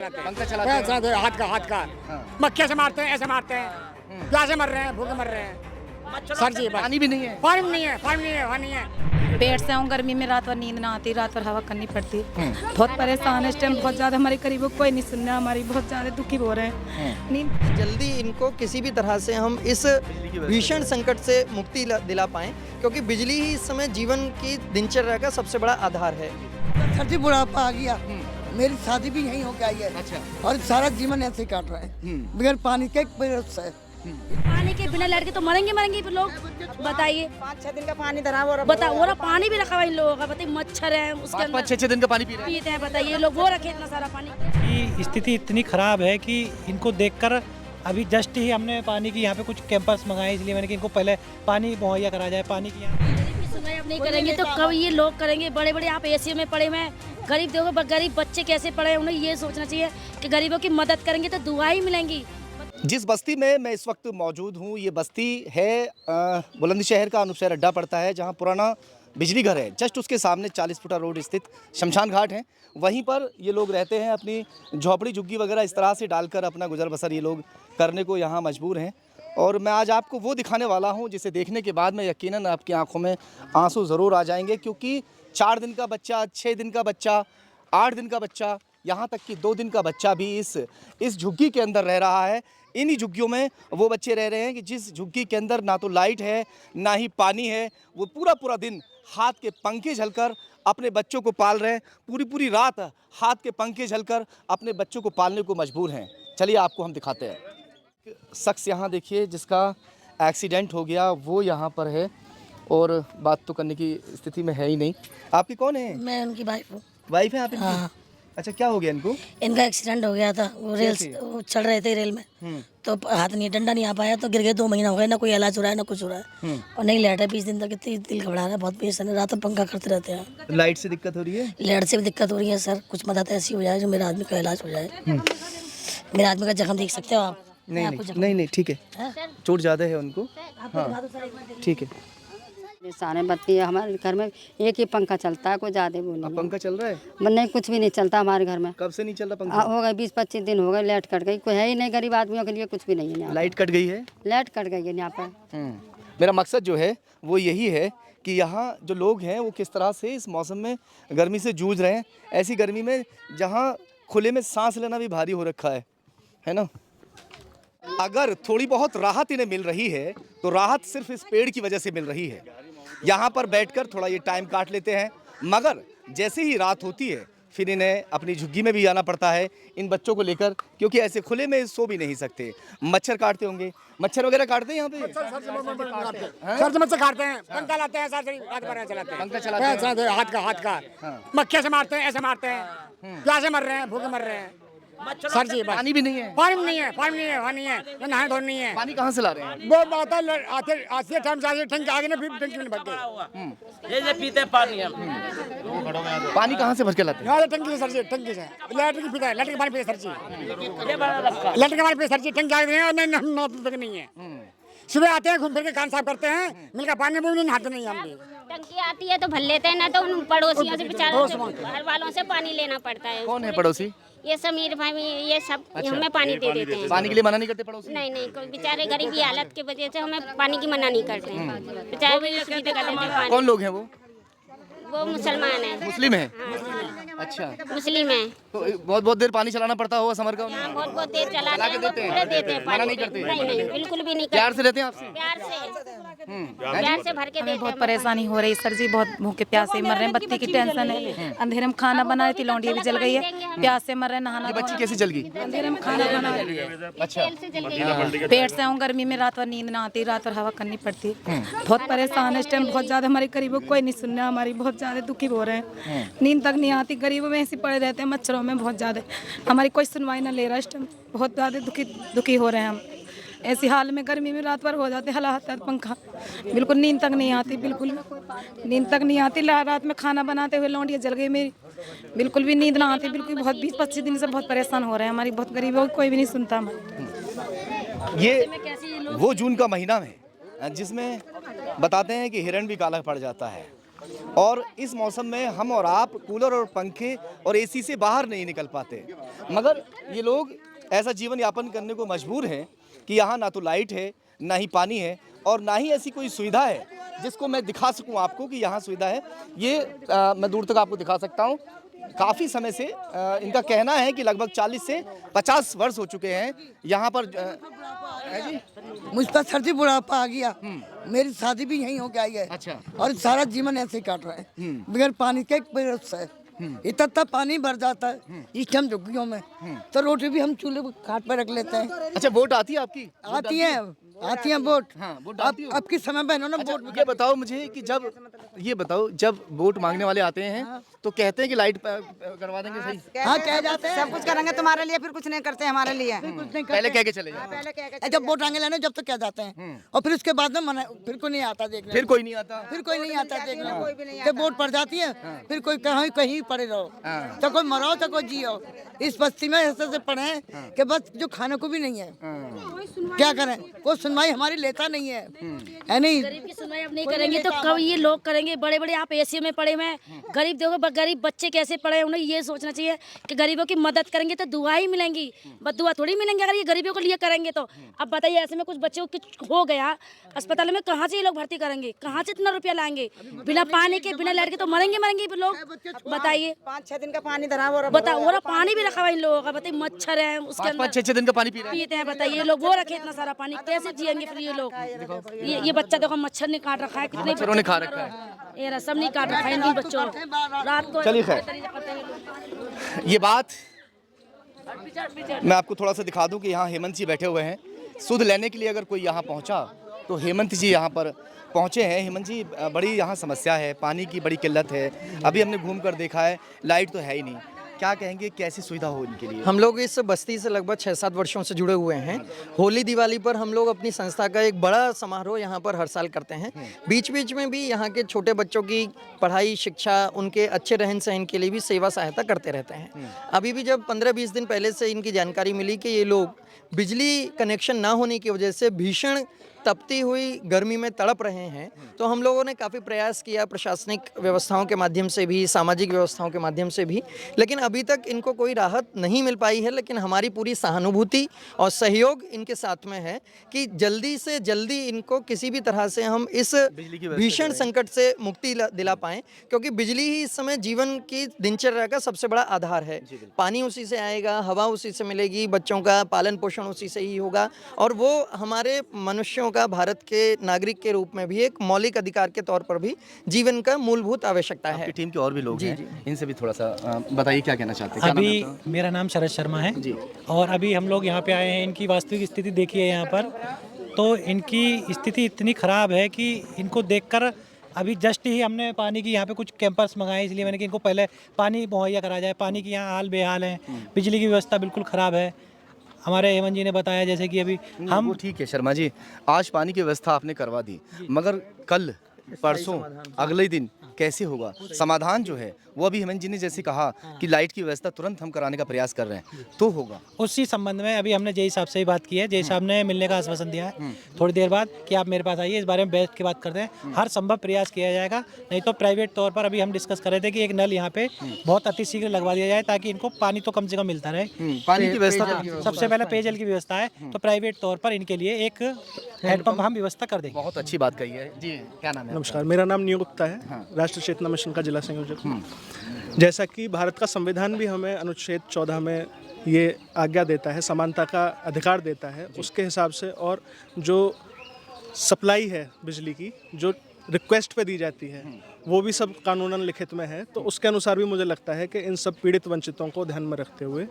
पंखा चलाते हैं हाथ का मक्खियाँ से मारते हैं, ऐसे मारते हैं, प्यासे मर रहे हैं, भूखे मर रहे हैं। सर जी पानी भी नहीं है, पानी नहीं है। पेट से हूँ, गर्मी में रात भर नींद ना आती, रात भर हवा करनी पड़ती। बहुत परेशान है इस टाइम, बहुत ज्यादा हमारे करीबों कोई नहीं सुन रहा, हमारी बहुत ज्यादा दुखी हो रहे हैं। नींद जल्दी इनको किसी भी तरह से हम इस भीषण संकट से मुक्ति दिला पाएं, क्योंकि बिजली ही इस समय जीवन की दिनचर्या का सबसे बड़ा आधार है। सर्दी बुढ़ापा आ गया, मेरी शादी भी यहीं होके आई है। अच्छा। और सारा जीवन ऐसे ही काट रहा है बगैर पानी के से। पानी के बिना लड़के तो मरेंगे लोग, बताइए। 5-6 दिन का पानी धरा वो बताओ, वो पानी भी रखा हुआ इन लोगों का, बताइए मच्छर है उसके अंदर। 5-6 दिन का पानी पीते हैं, बताइए लोग वो रखे इतना सारा पानी। की स्थिति इतनी खराब है कि इनको देखकर अभी जस्ट ही हमने पानी की यहाँ पे कुछ कैंपर्स मंगाए, इसलिए मैंने कि इनको पहले पानी मुहैया करा जाए। पानी की सुनाई अब नहीं करेंगे तो कब ये लोग करेंगे? बड़े बड़े आप एसी में पड़े हुए हैं, गरीब देखो गरीब बच्चे कैसे पड़े हैं, उन्हें ये सोचना चाहिए कि गरीबों की मदद करेंगे तो दुआ ही मिलेंगी। जिस बस्ती में मैं इस वक्त मौजूद हूँ, ये बस्ती है बुलंदशहर का अनुपशहर अड्डा पड़ता है, जहाँ पुराना बिजली घर है। जस्ट उसके सामने 40 फुटा रोड स्थित शमशान घाट है, वहीं पर ये लोग रहते हैं। अपनी झोपड़ी झुग्गी वगैरह इस तरह से डालकर अपना गुजर बसर ये लोग करने को यहाँ मजबूर हैं। और मैं आज आपको वो दिखाने वाला हूँ जिसे देखने के बाद में यकीनन आपकी आंखों में आंसू ज़रूर आ जाएंगे, क्योंकि 4 दिन का बच्चा, 6 दिन का बच्चा, 8 दिन का बच्चा, यहाँ तक कि 2 दिन का बच्चा भी इस झुग्गी के अंदर रह रहा है। इन्हीं झुग्गियों में वो बच्चे रह रहे हैं कि जिस झुग्गी के अंदर ना तो लाइट है ना ही पानी है। वो पूरा दिन हाथ के पंखे झलकर अपने बच्चों को पाल रहे हैं, पूरी रात हाथ के पंखे झलकर अपने बच्चों को पालने को मजबूर हैं। चलिए आपको हम दिखाते हैं। शख्स यहाँ देखिए जिसका एक्सीडेंट हो गया, वो यहाँ पर है और बात तो करने की स्थिति में है ही नहीं। आपकी कौन है? मैं उनकी वाइफ हूँ। वाइफ है आप इनकी? हाँ। अच्छा, क्या हो गया इनको? इनका एक्सीडेंट हो गया था, वो रेल वो चढ़ रहे थे रेल में, तो हाथ नहीं, डंडा नहीं आ पाया, तो गिर गए। 2 महीना हो गया, ना कोई इलाज हो रहा है ना कुछ हो रहा है, और नहीं लेट है 20 दिन तक। इतनी दिल घबरा रहा है, बहुत पेशेंट है, रात पंखा करते रहते हैं। लाइट से दिक्कत हो रही है? लाइट से भी दिक्कत हो रही है सर, कुछ मदद ऐसी हो जाए जो मेरे आदमी का इलाज हो जाए। मेरे आदमी का जख्म देख सकते हो आप? नहीं ठीक है, चोट ज़्यादा है उनको। हाँ ठीक है। सारे बत्ती है हमारे घर में, एक ही पंखा चलता है, कोई ज्यादा बोले। अब पंखा चल रहा है? नहीं, कुछ भी नहीं चलता हमारे घर में। कब से नहीं चल रहा पंखा? हो गए 20-25 दिन हो गए, लाइट कट गई। कोई है ही नहीं, गरीब आदमियों के लिए कुछ भी नहीं है। लाइट कट गई है? लाइट कट गई है यहाँ पर। मेरा मकसद जो है वो यही है कि यहाँ जो लोग हैं वो किस तरह से इस मौसम में गर्मी से जूझ रहे हैं। ऐसी गर्मी में जहाँ खुले में सांस लेना भी भारी हो रखा है ना। अगर थोड़ी बहुत राहत इन्हें मिल रही है तो राहत सिर्फ इस पेड़ की वजह से मिल रही है। यहाँ पर बैठकर थोड़ा ये टाइम काट लेते हैं, मगर जैसे ही रात होती है फिर इन्हें अपनी झुग्गी में भी आना पड़ता है इन बच्चों को लेकर, क्योंकि ऐसे खुले में सो भी नहीं सकते। मच्छर काटते होंगे, मच्छर वगैरह काटते हैं यहाँ पे? सर से मच्छर काटते हैं, पंखा लाते हैं, सर चलाते हैं, पंखा चलाते हैं हाथ का मक्खियाँ से मारते हैं, ऐसे मारते हैं, प्यासे मर रहे हैं, भूखे मर रहे हैं। सर जी पानी भी नहीं है? पानी नहीं है, नहाने धोने नहीं है। पानी कहाँ से ला रहे हैं? वो बात है, आते टाइम से टंकी आगे ना, फिर टंकी में भर गए। ये पीते पानी हम। पानी कहाँ से भर के लाते हैं? यहाँ टंकी से सर जी, टंकी से लैट्रिन पीता है, लैट्रिन का पानी पीता है सर जी, लैट्रिन का पानी पीता सर जी, टंकी आगे नहीं है। सुबह आते हैं, घूम फिर के कान साफ करते हैं, मिलकर पानी में नहाते नहीं हम भी। टंकी आती है तो भर लेते हैं, ना तो उन पड़ोसियों से बेचारों से, घर वालों से पानी लेना पड़ता है। कौन है पड़ोसी? ये समीर भाई, ये सब हमें पानी दे देते हैं। पानी के लिए मना नहीं करते पड़ोसी? नहीं, कोई बेचारे गरीबी हालत की वजह से हमें पानी की मना नहीं करते हैं। बेचारे कौन लोग हैं वो मुसलमान है। मुस्लिम है? हाँ। अच्छा, मुस्लिम है। तो बहुत देर पानी चलाना पड़ता होगा समर का? बहुत देर चलाते हैं, पूरे देते हैं, मना नहीं करते? नहीं, बिल्कुल भी नहीं करते। प्यार से रहते हैं आपसे? प्यार से भर के देते हैं। बहुत परेशानी हो रही सर जी, बहुत भूखे प्यासे मर रहे हैं, बत्ती की टेंशन है, अंधेरे में खाना बना रही थी, लौंडिया भी जल गई है, प्यासे मर रहे हैं, नहाना। बच्ची कैसे जल गई? अंधेरे में खाना बना रही है। अच्छा, पेट से हूँ, गर्मी में रात भर नींद ना आती, रात भर हवा करनी पड़ती। बहुत परेशान है इस टाइम, बहुत ज्यादा हमारे करीबों कोई नहीं सुन रहा, हमारी बहुत ज्यादा दुखी हो रहे हैं। नींद तक नहीं आती, गरीबों में ऐसे पड़े रहते हैं, मच्छरों में बहुत ज्यादा हमारी कोई सुनवाई ना ले रहा। इस टाइम बहुत ज्यादा दुखी हो रहे हैं हम। ऐसी हाल में गर्मी में रात भर हो जाते, हलाता पंखा, बिल्कुल नींद तक नहीं आती, बिल्कुल नींद तक नहीं आती। रात में खाना बनाते हुए लौंडिया जल गई मेरी, बिल्कुल भी नींद ना आती, बिल्कुल। बहुत 20-25 दिन से बहुत परेशान हो रहे हैं, हमारी बहुत गरीब है, कोई भी नहीं सुनता हमारे। ये वो जून का महीना है जिसमें बताते हैं कि हिरण भी काला पड़ जाता है, और इस मौसम में हम और आप कूलर और पंखे और एसी से बाहर नहीं निकल पाते, मगर ये लोग ऐसा जीवन यापन करने को मजबूर हैं कि यहाँ ना तो लाइट है, ना ही पानी है और ना ही ऐसी कोई सुविधा है जिसको मैं दिखा सकूं आपको कि यहाँ सुविधा है। ये मैं दूर तक आपको दिखा सकता हूँ। काफ़ी समय से इनका कहना है कि लगभग 40 से 50 वर्ष हो चुके हैं यहाँ पर। है जी, मुझ पर सर्दी बुढ़ापा आ गया, मेरी शादी भी यहीं हो के आई है। अच्छा। और सारा जीवन ऐसे ही काट रहा है बगैर पानी के। से इतना पानी भर जाता है इस टाइम झुग्गियों में, तो रोटी भी हम चूल्हे पर खाट पर रख लेते हैं। अच्छा, वोट आती है आपकी? आती है वोट। हाँ, वोट डालती हो? अब किस समय बहनों ने अच्छा, वोट। ये बताओ मुझे कि जब वोट मांगने वाले आते हैं तो कहते हैं कि लाइट करवा देंगे। सही? हाँ, कह जाते हैं सब कुछ करेंगे तुम्हारे लिए, फिर कुछ नहीं करते हमारे लिए। पहले कह के चले जाओ। जब वोट मांगे लेने जब तक कह जाते हैं और फिर उसके बाद में मना, फिर कोई नहीं आता देखने। फिर कोई नहीं आता। देखने। जब वोट पड़ जाती है फिर कोई कहीं पड़े रहो, तो कोई मरो तो कोई जियो। इस बस्ती में ऐसे पड़े हैं कि बस जो खाने को भी नहीं है। क्या करें, कोई सुनवाई हमारी लेता नहीं है। नहीं, गरीब की सुनवाई अब नहीं करेंगे तो कब ये लोग करेंगे? बड़े बड़े आप एसी में पड़े हुए हैं, गरीब देखो गरीब बच्चे कैसे पड़े हैं। उन्हें ये सोचना चाहिए कि गरीबों की मदद करेंगे तो दुआ ही मिलेंगी, बदुआ थोड़ी मिलेंगे अगर ये गरीबों को लिए करेंगे तो। अब बताइए ऐसे में कुछ बच्चों को कुछ हो गया अस्पताल में, कहाँ से ये लोग भर्ती करेंगे? कहाँ से इतना रुपया लाएंगे? बिना पानी के बिना लाइट के तो मरेंगे लोग। बताइए 5-6 दिन का पानी धरा हुआ, बताओ वो पानी भी रखा हुआ इन लोगों का। बताइए मच्छर है उसके अंदर, 5-6 दिन का पानी पीते हैं। बताइए लोग वो रखे इतना सारा पानी, कैसे जिएंगे फिर ये लोग? ये बच्चा देखो मच्छर ने काट रखा है, कितने मच्छरों ने खा रखा है। ये सब नहीं काट रखा है इन बच्चों को। रात को चलिए खैर, ये बात मैं आपको थोड़ा सा दिखा दूं कि यहाँ हेमंत जी बैठे हुए हैं। सुध लेने के लिए अगर कोई यहाँ पहुँचा तो हेमंत जी यहाँ पर पहुँचे हैं। हेमंत जी, बड़ी यहाँ समस्या है, पानी की बड़ी किल्लत है। अभी हमने घूम कर देखा है, लाइट तो है ही नहीं। क्या कहेंगे, कैसी सुविधा हो इनके लिए? हम लोग इस बस्ती से लगभग 6-7 वर्षों से जुड़े हुए हैं। होली दिवाली पर हम लोग अपनी संस्था का एक बड़ा समारोह यहाँ पर हर साल करते हैं। बीच बीच में भी यहाँ के छोटे बच्चों की पढ़ाई, शिक्षा, उनके अच्छे रहन सहन के लिए भी सेवा सहायता करते रहते हैं। अभी भी जब 15-20 दिन पहले से इनकी जानकारी मिली कि ये लोग बिजली कनेक्शन ना होने की वजह से भीषण तपती हुई गर्मी में तड़प रहे हैं, तो हम लोगों ने काफ़ी प्रयास किया प्रशासनिक व्यवस्थाओं के माध्यम से भी, सामाजिक व्यवस्थाओं के माध्यम से भी, लेकिन अभी तक इनको कोई राहत नहीं मिल पाई है। लेकिन हमारी पूरी सहानुभूति और सहयोग इनके साथ में है कि जल्दी से जल्दी इनको किसी भी तरह से हम इस भीषण संकट से मुक्ति दिला पाएँ, क्योंकि बिजली ही इस समय जीवन की दिनचर्या का सबसे बड़ा आधार है। पानी उसी से आएगा, हवा उसी से मिलेगी, बच्चों का पालन पोषण उसी से ही होगा, और वो हमारे मनुष्यों का, भारत के नागरिक के रूप में भी एक मौलिक अधिकार के तौर पर भी जीवन का मूलभूत आवश्यकता है। आपकी टीम के और भी लोग हैं, इनसे भी थोड़ा सा बताइए क्या कहना चाहते हैं। अभी मेरा नाम शरद शर्मा है जी, और अभी हम लोग यहाँ पे आए हैं। इनकी वास्तविक स्थिति देखिए यहाँ पर, तो इनकी स्थिति इतनी ख़राब है कि इनको देखकर अभी जस्ट ही हमने पानी की यहाँ पे कुछ कैंपर्स मंगाए, इसलिए मैंने कि इनको पहले पानी मुहैया करा जाए। पानी की यहाँ हाल बेहाल है, बिजली की व्यवस्था बिल्कुल ख़राब है। हमारे हेमंत जी ने बताया जैसे कि अभी हम, ठीक है शर्मा जी, आज पानी की व्यवस्था आपने करवा दी, मगर कल परसों अगले दिन कैसे होगा समाधान? जो है वो अभी हेमंत जी ने जैसे कहा कि लाइट की व्यवस्था तुरंत हम कराने का प्रयास कर रहे हैं, तो होगा। उसी संबंध में अभी हमने जय साहब से ही बात की है। जय साहब ने मिलने का आश्वासन दिया है थोड़ी देर बाद कि आप मेरे पास आइए, इस बारे में बैठ के बात करते हैं। हर संभव प्रयास किया जाएगा, नहीं तो प्राइवेट तौर पर अभी हम डिस्कस कर रहे थे कि एक नल यहाँ पे बहुत अतिशीघ्र लगवा दिया जाए, ताकि इनको पानी तो कम से कम मिलता रहे। पानी की व्यवस्था सबसे पहले पेयजल की व्यवस्था है, तो प्राइवेट तौर पर इनके लिए एक हैंडपंप हम व्यवस्था कर देंगे। बहुत अच्छी बात कही है जी। क्या नाम है? नमस्कार, मेरा नाम नियो गुप्ता है, राष्ट्रीय चेतना मिशन का जिला संयोजक। जैसा कि भारत का संविधान भी हमें अनुच्छेद 14 में ये आज्ञा देता है, समानता का अधिकार देता है, उसके हिसाब से, और जो सप्लाई है बिजली की, जो रिक्वेस्ट पे दी जाती है, वो भी सब कानूनन लिखित में है। तो उसके अनुसार भी मुझे लगता है कि इन सब पीड़ित वंचितों को ध्यान में रखते हुए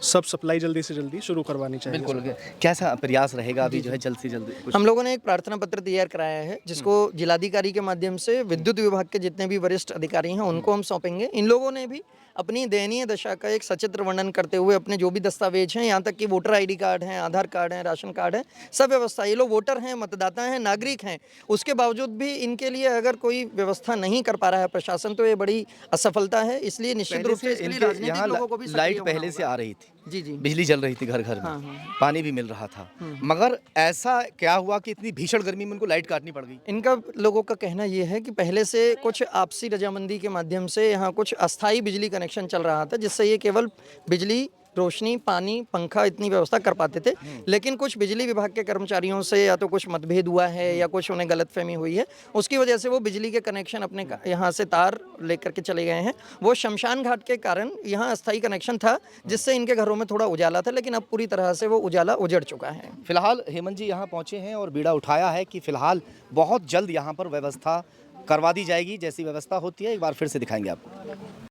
सब सप्लाई जल्दी से जल्दी शुरू करवानी चाहिए। बिल्कुल। कैसा प्रयास रहेगा अभी जो है जल्द से जल्द? हम लोगों ने एक प्रार्थना पत्र तैयार कराया है, जिसको जिलाधिकारी के माध्यम से विद्युत विभाग के जितने भी वरिष्ठ अधिकारी हैं उनको हम सौंपेंगे। इन लोगों ने भी अपनी दयनीय दशा का एक सचित्र वर्णन करते हुए अपने जो भी दस्तावेज हैं, यहाँ तक कि वोटर आईडी कार्ड हैं, आधार कार्ड हैं, राशन कार्ड है, सब व्यवस्था, ये लोग वोटर हैं, मतदाता हैं, नागरिक हैं, उसके बावजूद भी इनके लिए अगर कोई व्यवस्था नहीं कर पा रहा है प्रशासन, तो ये बड़ी असफलता है। इसलिए निश्चित रूप से इसके लिए राजनीतिक लोगों को भी लाइट पहले से आ रही थी, जी जी। बिजली जल रही थी घर घर हाँ, में, हाँ। पानी भी मिल रहा था, मगर ऐसा क्या हुआ कि इतनी भीषण गर्मी में उनको लाइट काटनी पड़ गई? इनका लोगों का कहना ये है कि पहले से कुछ आपसी रजामंदी के माध्यम से यहाँ कुछ अस्थाई बिजली कनेक्शन चल रहा था, जिससे ये केवल बिजली, रोशनी, पानी, पंखा इतनी व्यवस्था कर पाते थे। लेकिन कुछ बिजली विभाग के कर्मचारियों से या तो कुछ मतभेद हुआ है या कुछ उन्हें गलतफहमी हुई है, उसकी वजह से वो बिजली के कनेक्शन अपने यहाँ से तार लेकर के चले गए हैं। वो शमशान घाट के कारण यहाँ अस्थाई कनेक्शन था, जिससे इनके घरों में थोड़ा उजाला था, लेकिन अब पूरी तरह से वो उजाला उजड़ चुका है। फिलहाल हेमंत जी यहाँ पहुँचे हैं और बीड़ा उठाया है कि फिलहाल बहुत जल्द यहाँ पर व्यवस्था करवा दी जाएगी। जैसी व्यवस्था होती है एक बार फिर से दिखाएंगे आपको।